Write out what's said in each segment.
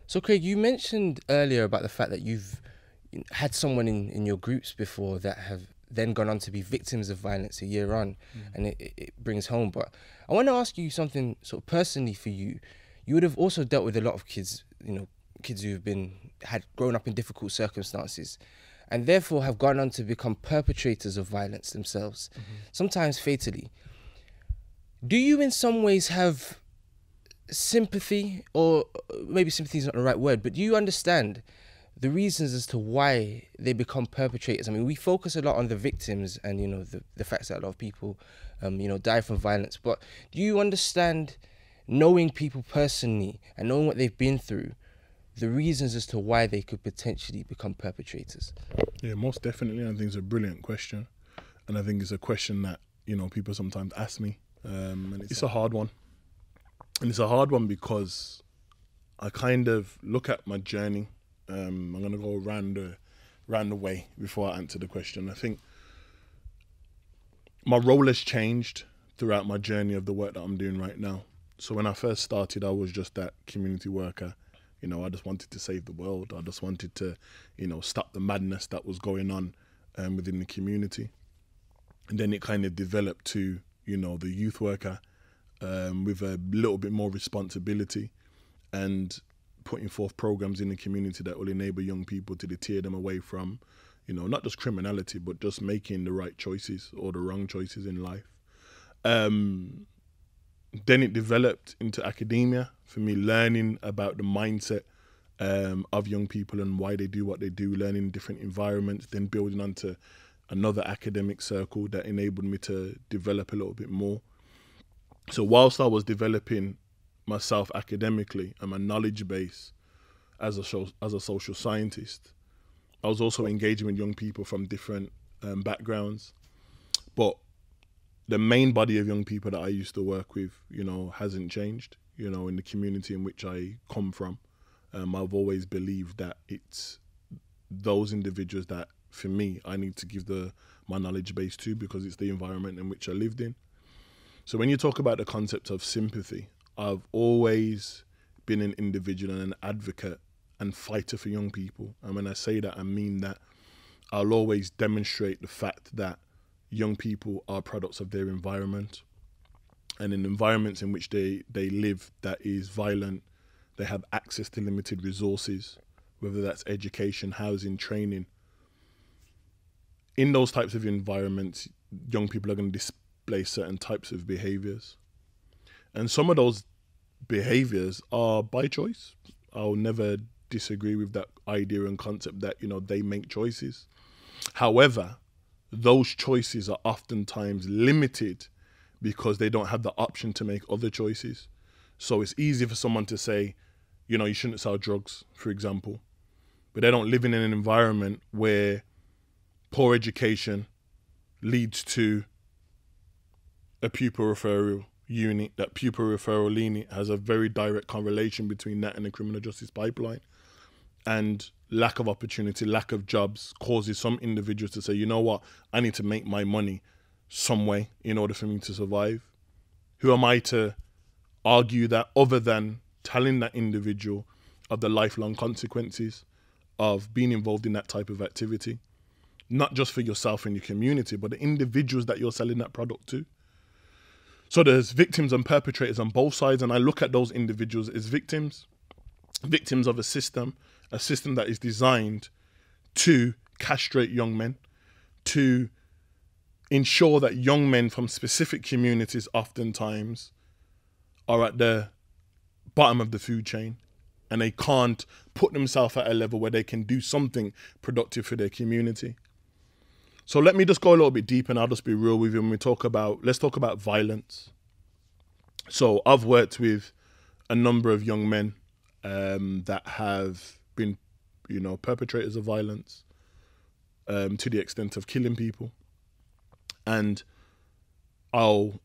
So, Craig, you mentioned earlier about the fact that you've had someone in your groups before that have then gone on to be victims of violence a year on, and it brings home. But I want to ask you something sort of personally for you. You would have also dealt with a lot of kids, kids who have had grown up in difficult circumstances, and therefore have gone on to become perpetrators of violence themselves, sometimes fatally. Do you in some ways have sympathy, or maybe sympathy is not the right word, but do you understand the reasons as to why they become perpetrators? I mean, we focus a lot on the victims and, the facts that a lot of people, die from violence. But do you understand, knowing people personally and knowing what they've been through, the reasons as to why they could potentially become perpetrators? Yeah, most definitely. I think it's a brilliant question. And I think it's a question that, people sometimes ask me. And it's a hard one. And it's a hard one because I kind of look at my journey. I'm going to go round the way before I answer the question. I think my role has changed throughout my journey of the work that I'm doing right now. So when I first started, I was just that community worker. I just wanted to save the world. I just wanted to, stop the madness that was going on within the community. And then it kind of developed to, the youth worker with a little bit more responsibility and putting forth programs in the community that will enable young people to deter them away from, not just criminality, but just making the right choices or the wrong choices in life. Then it developed into academia for me, learning about the mindset of young people and why they do what they do, learning different environments, then building onto another academic circle that enabled me to develop a little bit more. So whilst I was developing myself academically and my knowledge base as a social scientist, I was also engaging with young people from different backgrounds. But the main body of young people that I used to work with, hasn't changed, in the community in which I come from. I've always believed that it's those individuals that, for me, I need to give my knowledge base to, because it's the environment in which I lived in. So when you talk about the concept of sympathy, I've always been an individual and an advocate and fighter for young people. And when I say that, I mean that I'll always demonstrate the fact that young people are products of their environment. And in environments in which they live that is violent, they have access to limited resources, whether that's education, housing, training. In those types of environments, young people are going to display certain types of behaviors. And some of those behaviors are by choice. I'll never disagree with that idea and concept that, they make choices. However, those choices are oftentimes limited because they don't have the option to make other choices. So it's easy for someone to say, you shouldn't sell drugs, for example, but they don't live in an environment where poor education leads to a pupil referral unit. That pupil referral unit has a very direct correlation between that and the criminal justice pipeline. And lack of opportunity, lack of jobs causes some individuals to say, you know what, I need to make my money some way in order for me to survive. Who am I to argue that, other than telling that individual of the lifelong consequences of being involved in that type of activity? Not just for yourself and your community, but the individuals that you're selling that product to. So there's victims and perpetrators on both sides, and I look at those individuals as victims of a system that is designed to castrate young men, to ensure that young men from specific communities oftentimes are at the bottom of the food chain, and they can't put themselves at a level where they can do something productive for their community. So let me just go a little bit deep, and I'll just be real with you when let's talk about violence. So I've worked with a number of young men that have been, perpetrators of violence to the extent of killing people. And I'll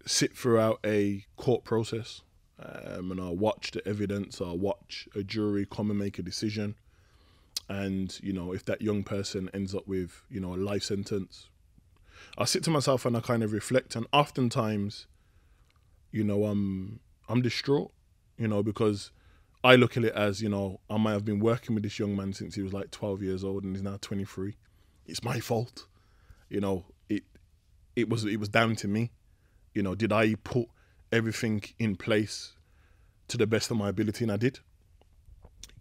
sit throughout a court process and I'll watch the evidence, I'll watch a jury come and make a decision. And, if that young person ends up with, a life sentence, I sit to myself and I kind of reflect. And oftentimes, I'm distraught, because I look at it as, you know, I might have been working with this young man since he was like 12 years old and he's now 23. It's my fault. You know, it was down to me. You know, did I put everything in place to the best of my ability? And I did.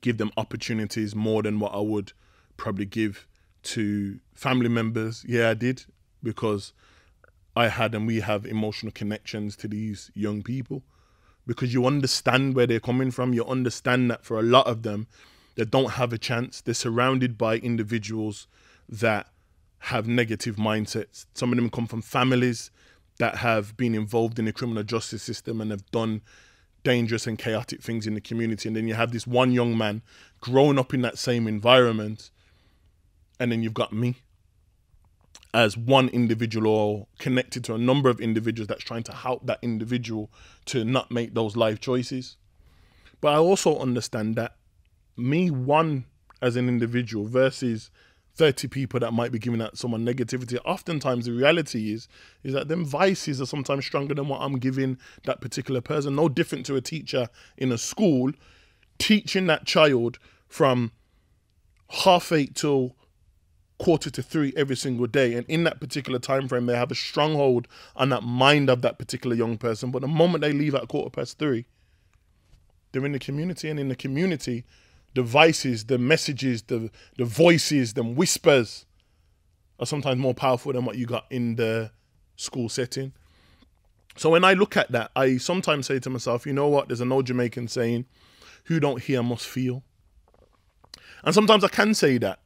Give them opportunities more than what I would probably give to family members. Yeah, I did, because I had and we have emotional connections to these young people, because you understand where they're coming from. You understand that for a lot of them, they don't have a chance. They're surrounded by individuals that have negative mindsets. Some of them come from families that have been involved in the criminal justice system and have done dangerous and chaotic things in the community. And then you have this one young man growing up in that same environment. And then you've got me as one individual, or connected to a number of individuals that's trying to help that individual to not make those life choices. But I also understand that me, one as an individual versus 30 people that might be giving out someone negativity, oftentimes the reality is that them vices are sometimes stronger than what I'm giving that particular person. No different to a teacher in a school teaching that child from 8:30 till 2:45 every single day, and in that particular time frame they have a stronghold on that mind of that particular young person. But the moment they leave at 3:15, they're in the community, and in the community the voices, the messages, the voices, the whispers are sometimes more powerful than what you got in the school setting. So when I look at that, I sometimes say to myself, you know what, there's an old Jamaican saying, who don't hear must feel. And sometimes I can say that,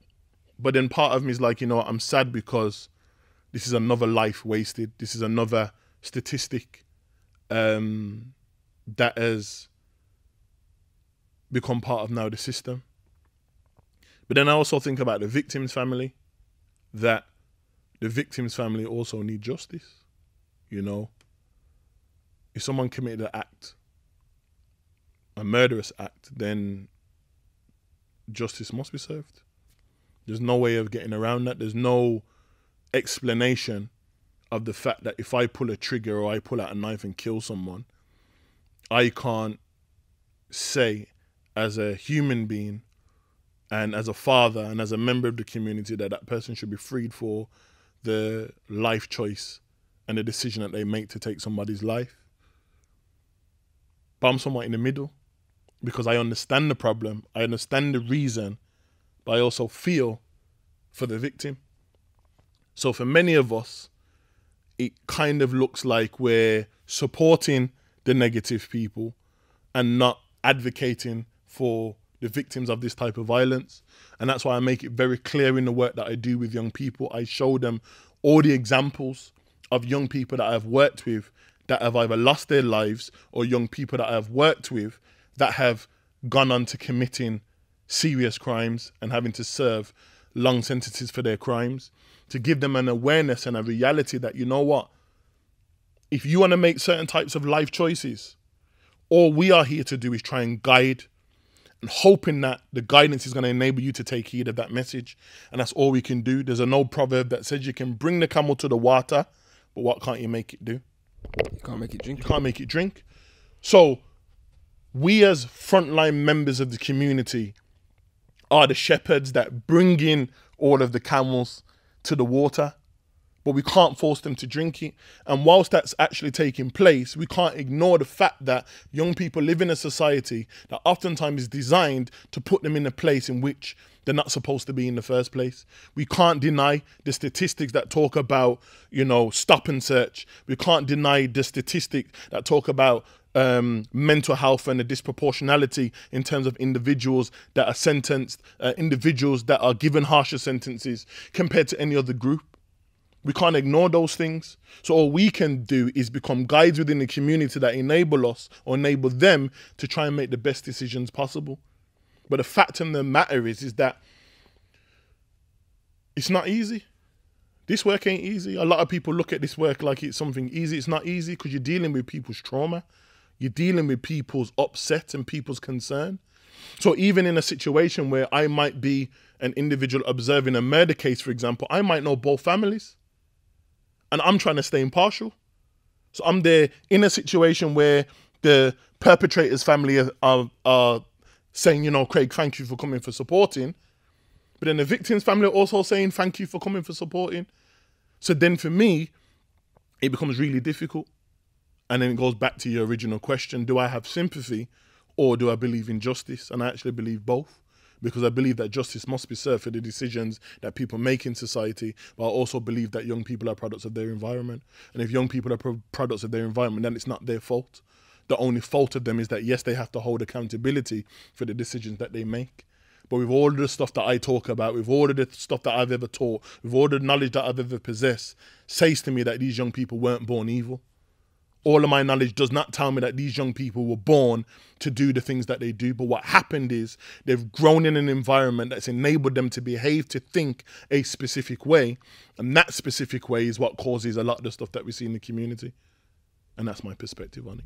but then part of me is like, you know what, I'm sad because this is another life wasted. This is another statistic that has become part of now the system. But then I also think about the victim's family, that the victim's family also need justice. You know, if someone committed an act, a murderous act, then justice must be served. There's no way of getting around that. There's no explanation of the fact that if I pull a trigger or I pull out a knife and kill someone, I can't say as a human being and as a father and as a member of the community that that person should be freed for the life choice and the decision that they make to take somebody's life. But I'm somewhat in the middle, because I understand the problem, I understand the reason, but I also feel for the victim. So for many of us, it kind of looks like we're supporting the negative people and not advocating for the victims of this type of violence. And that's why I make it very clear in the work that I do with young people. I show them all the examples of young people that I've worked with that have either lost their lives, or young people that I've worked with that have gone on to committing serious crimes and having to serve long sentences for their crimes, to give them an awareness and a reality that, you know what, if you want to make certain types of life choices, all we are here to do is try and guide, and hoping that the guidance is going to enable you to take heed of that message. And that's all we can do. There's an old proverb that says you can bring the camel to the water, but what can't you make it do? You can't make it drink. You can't make it drink. So we as frontline members of the community are the shepherds that bring in all of the camels to the water, but we can't force them to drink it. And whilst that's actually taking place, we can't ignore the fact that young people live in a society that oftentimes is designed to put them in a place in which they're not supposed to be in the first place. We can't deny the statistics that talk about, you know, stop and search. We can't deny the statistics that talk about mental health and the disproportionality in terms of individuals that are sentenced, individuals that are given harsher sentences compared to any other group. We can't ignore those things. So all we can do is become guides within the community that enable us or enable them to try and make the best decisions possible. But the fact of the matter is that it's not easy. This work ain't easy. A lot of people look at this work like it's something easy. It's not easy, because you're dealing with people's trauma. You're dealing with people's upset and people's concern. So even in a situation where I might be an individual observing a murder case, for example, I might know both families. And I'm trying to stay impartial. So I'm there in a situation where the perpetrator's family are saying, you know, Craig, thank you for coming for supporting. But then the victim's family are also saying, thank you for coming for supporting. So then for me, it becomes really difficult. And then it goes back to your original question, do I have sympathy or do I believe in justice? And I actually believe both, because I believe that justice must be served for the decisions that people make in society, but I also believe that young people are products of their environment. And if young people are products of their environment, then it's not their fault. The only fault of them is that, yes, they have to hold accountability for the decisions that they make. But with all of the stuff that I talk about, with all of the stuff that I've ever taught, with all the knowledge that I've ever possessed, says to me that these young people weren't born evil. All of my knowledge does not tell me that these young people were born to do the things that they do. But what happened is they've grown in an environment that's enabled them to behave, to think a specific way. And that specific way is what causes a lot of the stuff that we see in the community. And that's my perspective on it.